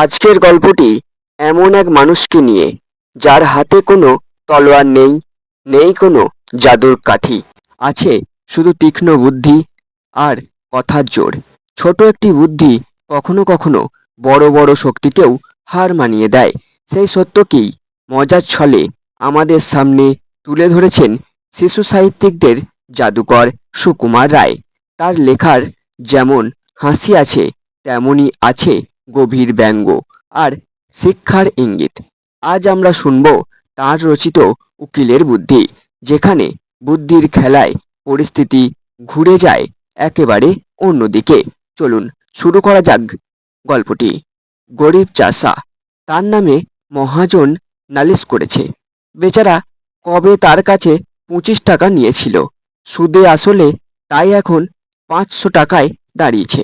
আজকের গল্পটি এমন এক মানুষকে নিয়ে, যার হাতে কোনো তলোয়ার নেই, নেই কোনো জাদুর কাঠি, আছে শুধু তীক্ষ্ণ বুদ্ধি আর কথার জোর। ছোট একটি বুদ্ধি কখনো কখনো বড় বড় শক্তিকেও হার মানিয়ে দেয়। সেই সত্যকেই মজার ছলে আমাদের সামনে তুলে ধরেছেন শিশু সাহিত্যিকদের জাদুকর সুকুমার রায়। তার লেখার যেমন হাসি আছে, তেমনই আছে গভীর ব্যঙ্গ আর শিক্ষার ইঙ্গিত। আজ আমরা শুনব তার রচিত উকিলের বুদ্ধি, যেখানে বুদ্ধির খেলায় পরিস্থিতি ঘুরে যায় একেবারে অন্যদিকে। চলুন শুরু করা যাক গল্পটি। গরিব চাষা, তার নামে মহাজন নালিশ করেছে। বেচারা কবে তার কাছে 25 টাকা নিয়েছিল, সুদে আসলে তাই এখন 500 টাকায় দাঁড়িয়েছে।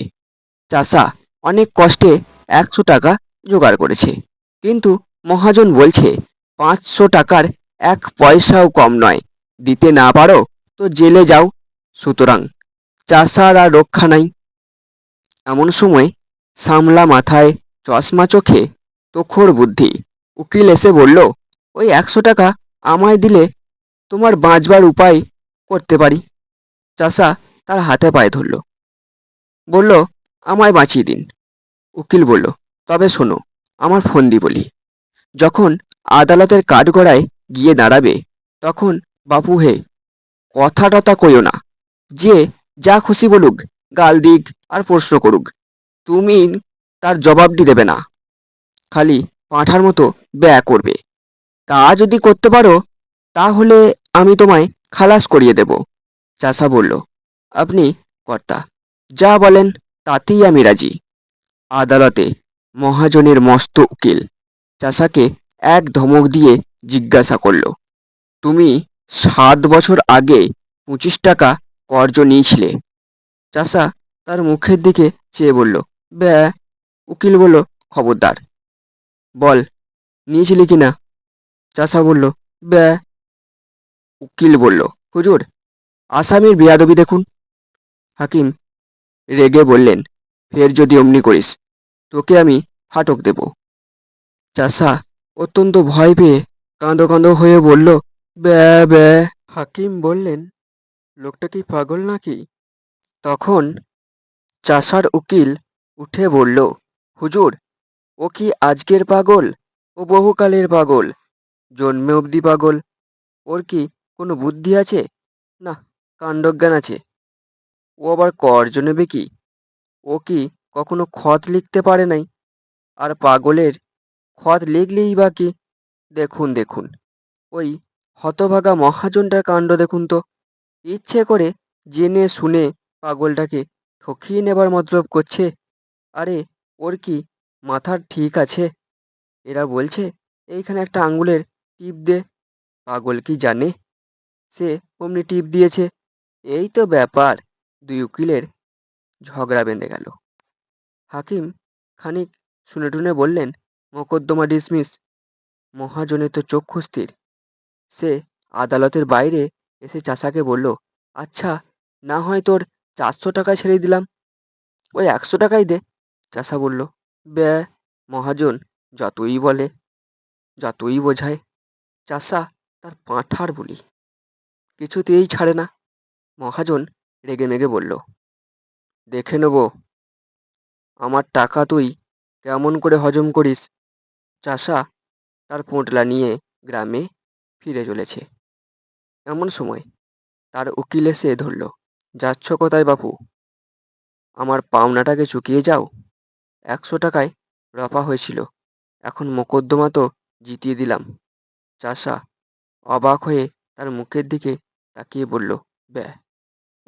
চাষা অনেক কষ্টে 100 টাকা জোগাড় করেছে, কিন্তু মহাজন বলছে 500 টাকার 1 পয়সাও কম নয়। দিতে না পারো তো জেলে যাও। সুতরাং চাষার আর রক্ষা নাই। এমন সময় সামলা মাথায়, চশমা চোখে, তোখর বুদ্ধি উকিল এসে বলল, ওই 100 টাকা আমায় দিলে তোমার বাঁচবার উপায় করতে পারি। চাষা তার হাতে পায়ে ধরল, বলল, আমায় বাঁচিয়ে দিন। উকিল বলল, তবে শোনো, আমার ফন্দি বলি। যখন আদালতের কাঠগড়ায় গিয়ে দাঁড়াবে, তখন বাপু হে কথা টথা কইও না। যে যা খুশি বলুক, গাল দিক আর প্রশ্ন করুক, তুমি তার জবাবটি দেবে না। খালি পাঁঠার মতো ব্যয় করবে। তা যদি করতে পারো, তাহলে আমি তোমায় খালাস করিয়ে দেব। চাষা বলল, আপনি কর্তা, যা বলেন তাতেই আমি রাজি। আদালতে মহাজনের মস্ত উকিল চাষাকে এক ধমক দিয়ে জিজ্ঞাসা করল, তুমি 7 বছর আগে 25 টাকা কর্জ নিয়েছিলে? চাষা তার মুখের দিকে চেয়ে বলল, ব্যা। উকিল বলল, খবরদার, বল নিয়েছিলি কিনা? চাষা বলল, ব্যা। উকিল বলল, হুজুর, আসামির বেয়াদবি দেখুন। হাকিম রেগে বললেন, ফের যদি অমনি করিস, তোকে আমি ফাটক দেব। চাষা অত্যন্ত ভয় পেয়ে কাঁদো কাঁদো হয়ে বলল, ব্যা ব্যা। হাকিম বললেন, লোকটা কি পাগল নাকি? তখন চাষার উকিল উঠে বলল, হুজুর, ও কি আজকের পাগল? ও বহুকালের পাগল, জন্মে অবধি পাগল। ওর কি কোনো বুদ্ধি আছে? না, কাণ্ডজ্ঞান আছে। ও আবার কর্জ নেবে কি? ও কি কখনো খত লিখতে পারে নাই? আর পাগলের খত লিখলেই বা কি? দেখুন দেখুন, ওই হতভাগা মহাজনটার কাণ্ড দেখুন তো। ইচ্ছে করে জেনে শুনে পাগলটাকে ঠকিয়ে নেবার মতলব করছে। আরে, ওর কি মাথার ঠিক আছে? এরা বলছে এইখানে একটা আঙুলের টিপ দে। পাগল কি জানে? সে অমনি টিপ দিয়েছে। এই তো ব্যাপার। দুই উকিলের ঝগড়া বেঁধে গেল। হাকিম খানিক শুনে টুনে বললেন, মোকদ্দমা ডিসমিস। মহাজনের তো চক্ষু স্থির। সে আদালতের বাইরে এসে চাষাকে বলল, আচ্ছা, না হয় তোর 400 টাকায় ছেড়ে দিলাম, ওই 100 টাকাই দে। চাষা বলল, ব্যা। মহাজন যতই বলে, যতই বোঝায়, চাষা তার পাঁঠার বুলি কিছুতেই ছাড়ে না। মহাজন রেগে মেগে বলল, দেখে নেব আমার টাকা তুই কেমন করে হজম করিস। চাষা তার পোঁটলা নিয়ে গ্রামে ফিরে চলেছে। এমন সময় তার উকিল এসে ধরল, যাচ্ছ কোথায় বাপু? আমার পাওনাটাকে চুকিয়ে যাও। 100 টাকায় রফা হয়েছিল, এখন মোকদ্দমা তো জিতিয়ে দিলাম। চাষা অবাক হয়ে তার মুখের দিকে তাকিয়ে বলল, ব্যা।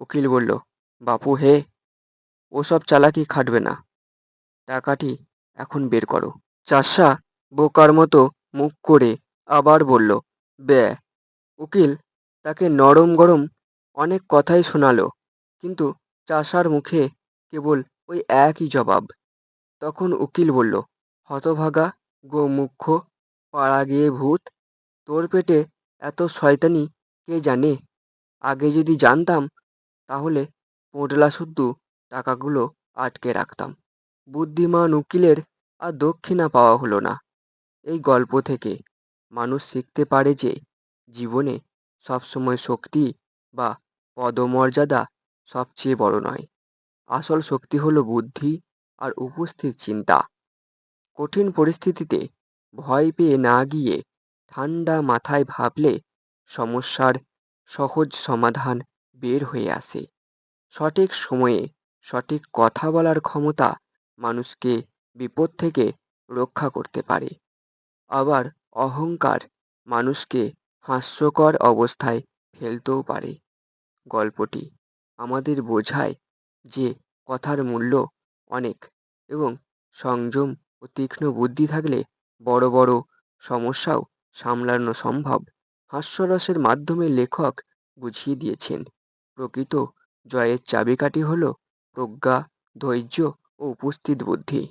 উকিল বলল, বাপু হে, ওসব চালাকি খাটবে না, টাকাটি এখন বের করো। চাষা বোকার মতো মুখ করে আবার বলল, ব্যা। উকিল তাকে নরম গরম অনেক কথাই শোনালো, কিন্তু চাষার মুখে কেবল ওই একই জবাব। তখন উকিল বলল, হতভাগা, গোমুখ্য, পাড়া গিয়ে ভূত, তোর পেটে এত শয়তানি কে জানে? আগে যদি জানতাম, তাহলে পোঁটলা শুদ্ধ টাকাগুলো আটকে রাখতাম। বুদ্ধিমান উকিলের আর দক্ষিণা পাওয়া হলো না। এই গল্প থেকে মানুষ শিখতে পারে যে জীবনে সবসময় শক্তি বা পদমর্যাদা সবচেয়ে বড় নয়। আসল শক্তি হলো বুদ্ধি আর উপস্থিত চিন্তা। কঠিন পরিস্থিতিতে ভয় পেয়ে না গিয়ে ঠান্ডা মাথায় ভাবলে সমস্যার সহজ সমাধান বের হয়ে আসে। সঠিক সময়ে সঠিক কথা বলার ক্ষমতা মানুষকে বিপদ থেকে রক্ষা করতে পারে। আবার অহংকার মানুষকে হাস্যকর অবস্থায় ফেলতেও পারে। গল্পটি আমাদের বোঝায় যে কথার মূল্য অনেক এবং সংযম ও তীক্ষ্ণ বুদ্ধি থাকলে বড় বড় সমস্যাও সামলানো সম্ভব। হাস্যরসের মাধ্যমে লেখক বুঝিয়ে দিয়েছেন প্রকৃত জয়ের চাবিকাঠি হল প্রজ্ঞা, ধৈর্য ও উপস্থিত বুদ্ধি।